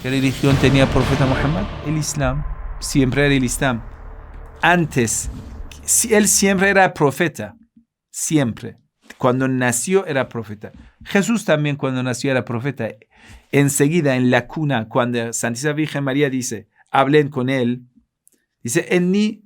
¿Qué religión tenía el profeta Muhammad? El Islam. Siempre era el Islam. Antes, él siempre era profeta. Siempre. Cuando nació era profeta. Jesús también cuando nació era profeta. Enseguida en la cuna, cuando Santísima Virgen María dice, hablen con él, dice, Enni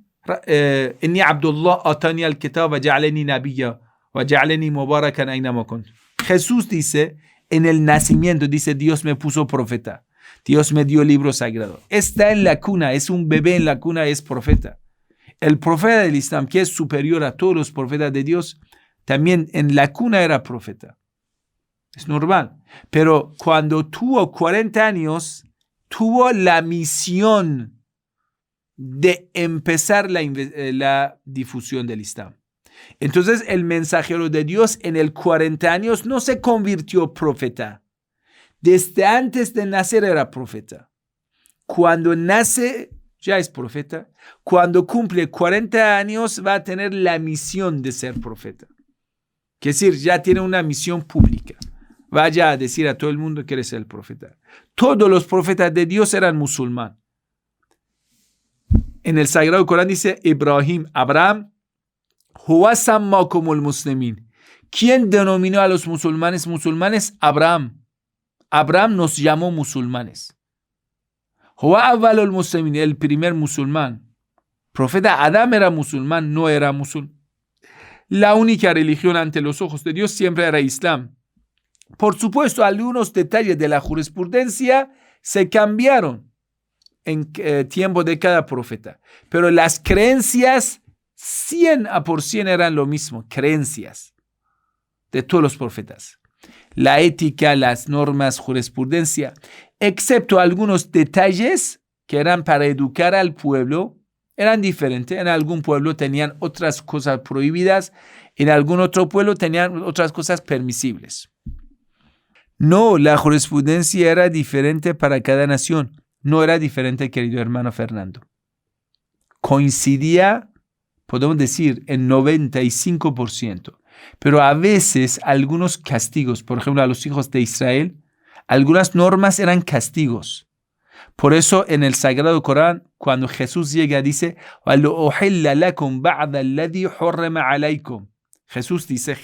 Abdullah atani al-kitab wa ja'alani nabiyya wa ja'alani mubarakan aynama kunt. Jesús dice, en el nacimiento, dice, Dios me puso profeta. Dios me dio libro sagrado. Está en la cuna, es un bebé en la cuna, es profeta. El profeta del Islam, que es superior a todos los profetas de Dios, también en la cuna era profeta. Es normal. Pero cuando tuvo 40 años, tuvo la misión de empezar la difusión del Islam. Entonces, el mensajero de Dios en el 40 años no se convirtió profeta. Desde antes de nacer era profeta. Cuando nace, ya es profeta. Cuando cumple 40 años, va a tener la misión de ser profeta. Es decir, ya tiene una misión pública. Vaya a decir a todo el mundo que eres el profeta. Todos los profetas de Dios eran musulmanes. En el Sagrado Corán dice, Abraham, huwa sammakumul muslimin. ¿Quién denominó a los musulmanes? Abraham. Abraham nos llamó musulmanes. Huwa awwalul muslimin, el primer musulmán. Profeta Adán era musulmán, no era musulmán. La única religión ante los ojos de Dios siempre era Islam. Por supuesto, algunos detalles de la jurisprudencia se cambiaron en tiempo de cada profeta. Pero las creencias 100% eran lo mismo, creencias de todos los profetas. La ética, las normas, jurisprudencia, excepto algunos detalles que eran para educar al pueblo, eran diferentes. En algún pueblo tenían otras cosas prohibidas, en algún otro pueblo tenían otras cosas permisibles. No, la jurisprudencia era diferente para cada nación. No era diferente, querido hermano Fernando. Coincidía, podemos decir, en 95%. Pero a veces algunos castigos, por ejemplo, a los hijos de Israel, algunas normas eran castigos. Por eso en el Sagrado Corán, cuando Jesús llega, dice, Jesús dice,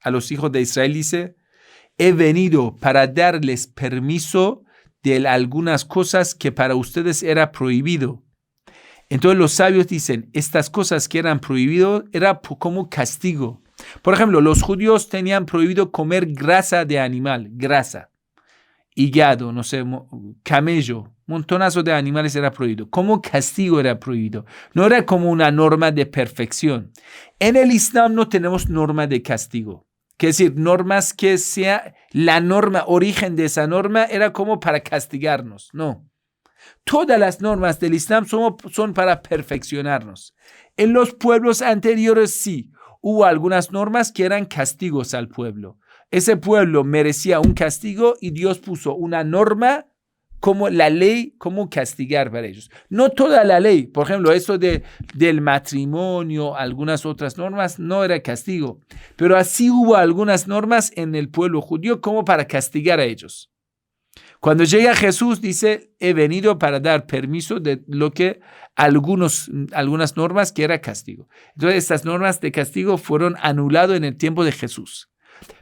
a los hijos de Israel dice, he venido para darles permiso de algunas cosas que para ustedes era prohibido. Entonces los sabios dicen, estas cosas que eran prohibidas era como castigo. Por ejemplo, los judíos tenían prohibido comer grasa de animal, grasa, hígado, no sé, camello, montonazo de animales era prohibido. Como castigo era prohibido. No era como una norma de perfección. En el Islam no tenemos norma de castigo. Es decir, normas que sea la norma, origen de esa norma era como para castigarnos. No. Todas las normas del Islam son para perfeccionarnos. En los pueblos anteriores sí, hubo algunas normas que eran castigos al pueblo. Ese pueblo merecía un castigo y Dios puso una norma como la ley, como castigar para ellos. No toda la ley, por ejemplo, esto del matrimonio, algunas otras normas, no era castigo. Pero así hubo algunas normas en el pueblo judío como para castigar a ellos. Cuando llega Jesús, dice, he venido para dar permiso de lo que algunas normas que era castigo. Entonces, estas normas de castigo fueron anuladas en el tiempo de Jesús.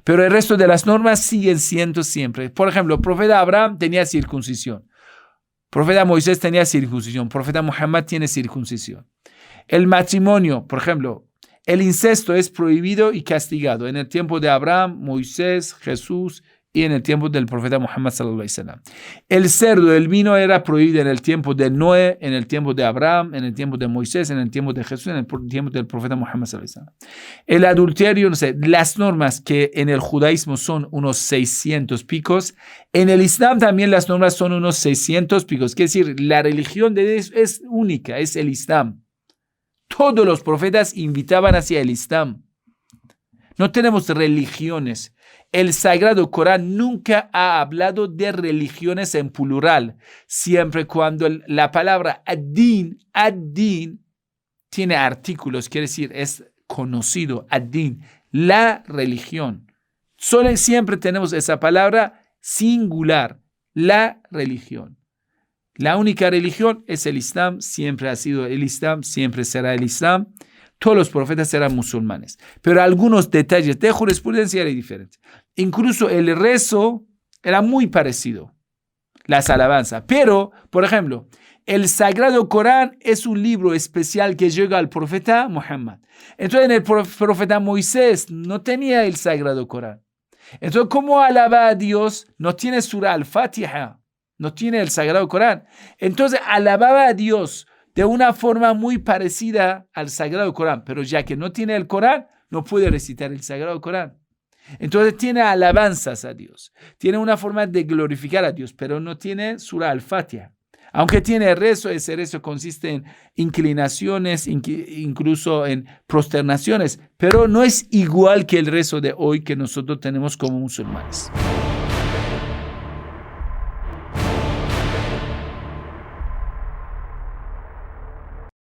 Pero el resto de las normas siguen siendo siempre. Por ejemplo, el profeta Abraham tenía circuncisión. El profeta Moisés tenía circuncisión. El profeta Muhammad tiene circuncisión. El matrimonio, por ejemplo, el incesto es prohibido y castigado en el tiempo de Abraham, Moisés, Jesús y en el tiempo del profeta Muhammad sallallahu alaihi wasallam. El cerdo, el vino era prohibido en el tiempo de Noé, en el tiempo de Abraham, en el tiempo de Moisés, en el tiempo de Jesús, en el tiempo del profeta Muhammad sallallahu alaihi wasallam. El adulterio, no sé, las normas que en el judaísmo son unos 600 picos, en el Islam también las normas son unos 600 picos. Es decir, la religión de Dios es única, es el Islam. Todos los profetas invitaban hacia el Islam. No tenemos religiones. El Sagrado Corán nunca ha hablado de religiones en plural. Siempre cuando la palabra ad-din tiene artículos, quiere decir, es conocido, ad-din, la religión. Siempre tenemos esa palabra singular, la religión. La única religión es el Islam, siempre ha sido el Islam, siempre será el Islam. Todos los profetas eran musulmanes, pero algunos detalles de jurisprudencia eran diferentes. Incluso el rezo era muy parecido, las alabanzas. Pero, por ejemplo, el Sagrado Corán es un libro especial que llega al profeta Muhammad. Entonces, el profeta Moisés no tenía el Sagrado Corán. Entonces, ¿cómo alaba a Dios? No tiene Surah al-Fatiha, no tiene el Sagrado Corán. Entonces, alababa a Dios de una forma muy parecida al Sagrado Corán, pero ya que no tiene el Corán, no puede recitar el Sagrado Corán. Entonces tiene alabanzas a Dios, tiene una forma de glorificar a Dios, pero no tiene Surah al-Fatiha. Aunque tiene rezo, ese rezo consiste en inclinaciones, incluso en prosternaciones, pero no es igual que el rezo de hoy que nosotros tenemos como musulmanes.